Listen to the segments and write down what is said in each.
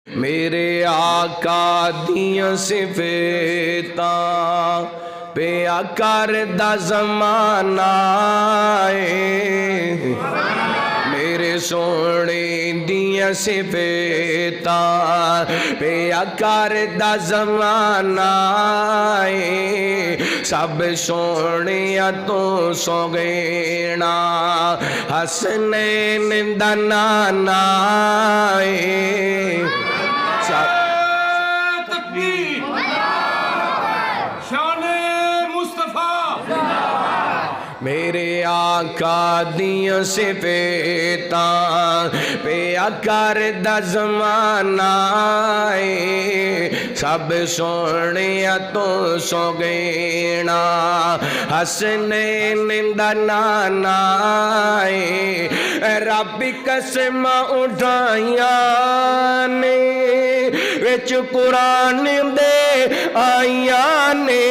मेरे आका दियां सिफातां पे आकर दा ज़माना है। मेरे सोने दियां सिफातां पे आकर दा ज़माना है। सब सोने तो सोगेना हसनैन दा नाना है। मेरे आका दियां सिफातां पे आकर दा ज़माना है। सब सोने तो सोगेना हसनैन दा नाना है। रब कसम उठाइयां ने विच कुरान दे आइया ने।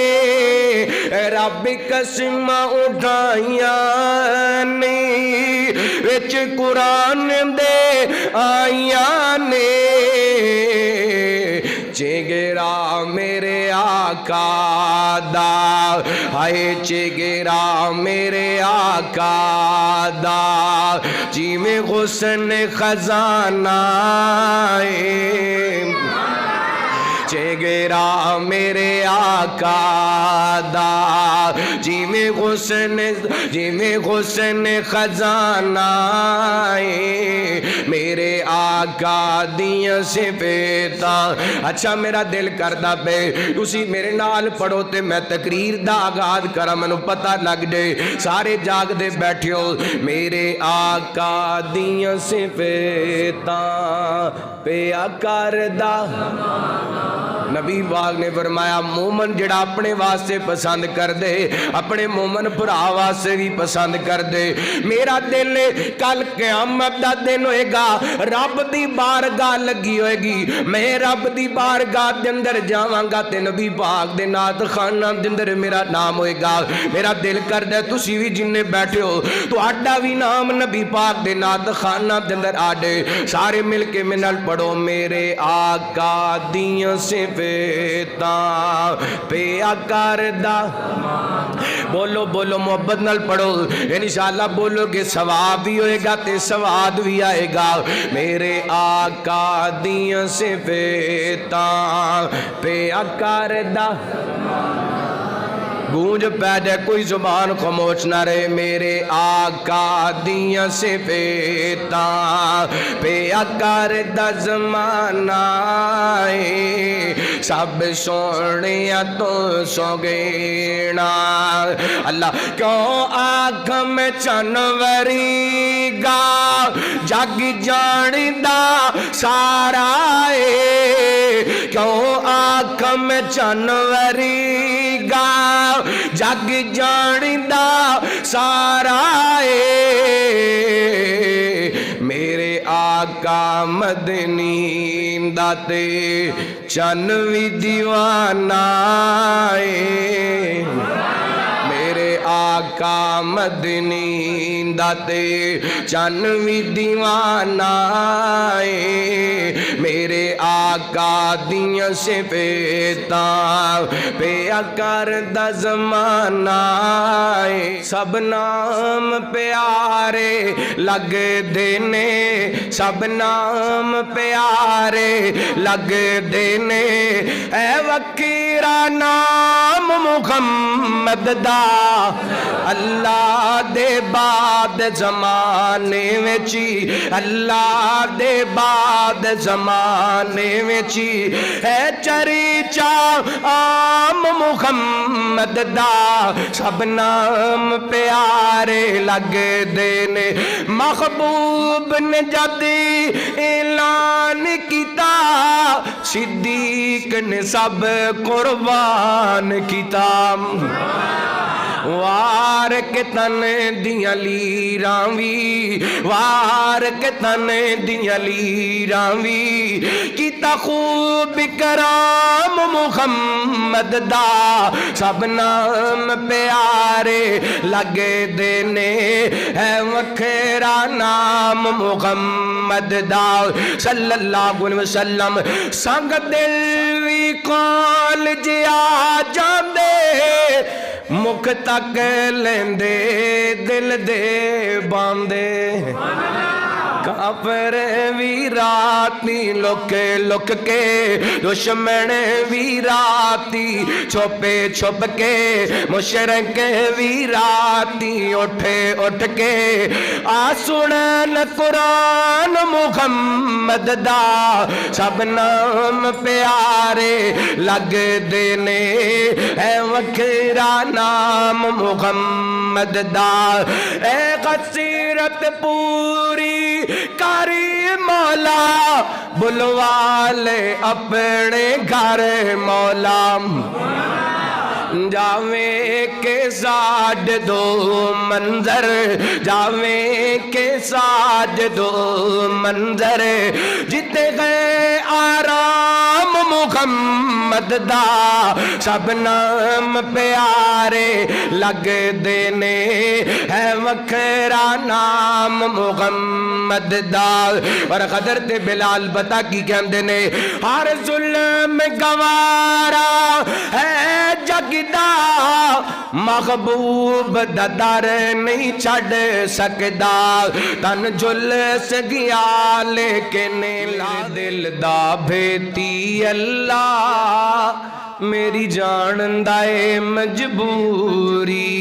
रब कसम उठाइयां ने विच कुरान दे आइया ने। चेगेरा मेरे आका दा हाय चेगेरा मेरे आका दा जिमें हुस्न खजाना है। चेगेरा मेरे आका दा जिमें हुस्न खजाना है। मेरे आका दियां सिफातां। अच्छा मेरा दिल करदा पे तुसी मेरे नाल पढ़ो ते मैं तकरीर दा आगाज करा, मैनू पता लग जाए सारे जागदे बैठियो। मेरे आका दियां सिफातां पे आकर दा। नबी पाक ने फरमाया मोमन जिहड़ा अपने वास्ते पसंद कर दे अपने मोमन भरा वास्ते भी पसंद कर दे। मेरा दिल कल क़यामत दा दिन होएगा, रब दी बारगाह लगी होएगी, मैं रब दी बारगाह दे अंदर जावांगा ते नबी पाक दे नात खाना दे अंदर मेरा नाम होएगा। मेरा दिल करदा तुसी भी जिन्ने बैठे हो तुहाडा भी नाम नबी पाक दे नात खाना दे अंदर आ जाए। सारे मिल के मेरे नाल पढ़ो मेरे आका दियां सिफातां पे आकर दा। बोलो बोलो मोहब्बत नाल पढ़ो, इंशाअल्लाह बोलोगे सवाब भी होएगा ते सवाद भी आएगा। मेरे आका दियां सिफातां पे आकर दा। गूंज पै जाए कोई जुबान खामोश ना रहे। मेरे आका दियां सिफातां पे आकर दा ज़माना है। सब सोने तो सोगेना। अल्लाह क्यों आँख में चनवरीगा जग जानदा सारा है। क्यों आँख में चनवरीगा जग जानदा सारा है। मेरे आका मदनी दाते चन भी दीवाना है। मेरे आका मदनी दाते चन भी दीवाना है। मेरे आका दियां सिफातां पे आकर दा ज़माना है। सब नाम प्यारे लगदे ने, सब नाम प्यारे लगदे ने। ऐ वकीरा नाम मुहम्मद दा अल्लाह दे बाद ज़माने विच, अल्लाह दे बाद ज़माने विच है चर्चा आम मुहम्मद दा। सब नाम प्यारे लगदे ने। महबूब ने जद ऐलान किता सिद्दीक ने सब कुर्बान किता। वार के तन दियां लीरां वी, वार के तन दियां लीरां वी किता खूब बिकराम मुहम्मद दा सब नाम प्यारे लगे देने है वखेरा नाम मुहम्मद दा सल्लल्लाहु अलैहि वसल्लम संग दिल भी कौल जिया जांदे मुख तक लेंदे दिल दे बांदे काफिर भी राती लुक लुक के दुश्मन भी राती छुपे छुप के मुशरिक भी राती उठे उठ के आ सुनन कुरान मुहम्मद दा सब नाम प्यारे लग देने है वखरा नाम मुहम्मद दा ए गसीरत पूरी कारी मौला बुलवाले अपने घर मौला जावे के साथ दो मंजर जावे के साथ दो मंजर जिते गए आराम मुहम्मद दा सब नाम प्यारे लग देने है वखरा नाम मुहम्मद दा और कदर ते बिलाल बता की कहंदे ने हर जुल्म गवारा है जगदा महबूब दा दर नहीं छड़ सकदा तन जुलस गया लेकिन ला दिल दा भेती अल्लाह मेरी जान दाए मजबूरी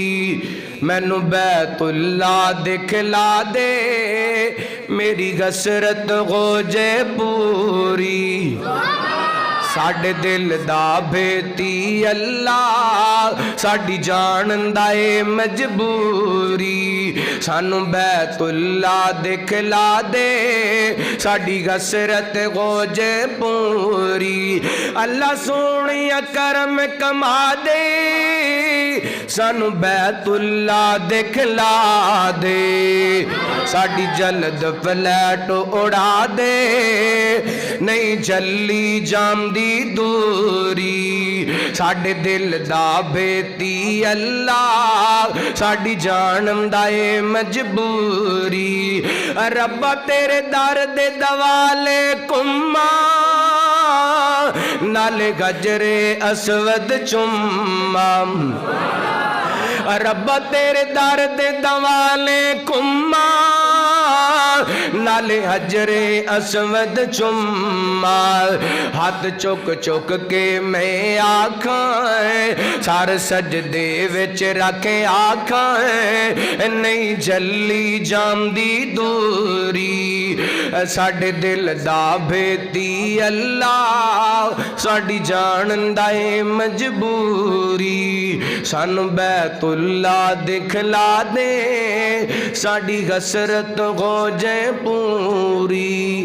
मैनू बैतुल्ला दिखला दे मेरी गसरत हो जे पूरी साडे दिल दा भेती अल्लाह साडी जान दाए मजबूरी सानू बैतुल्ला दिखला दे साडी गसरत हो जे पूरी अल्लाह सोनिया करम कमा दे सानू बैतुल्ला दिखला दे साडी जल्द फ्लैट उड़ा दे नहीं जल्ली जामदी दूरी साडे दिल दा बेती अल्लाह साडी जान दाए मजबूरी रब्बा तेरे दर दे दवाले कुम्मा नाले गजरे असवद चुम्मा रब्बा तेरे दर दे दवाले कुम्मा नाले हजरे असवद चुम्मा हाथ चुक चुक के मैं आखा सार सजदे विच रखे आखा नहीं जल्ली जामदी दूरी साडे दिल दा भेती अल्लाह साडी जान दाए मजबूरी सानू बैतुल्ला दिखला दे साडी गसरत हो जे पूरी।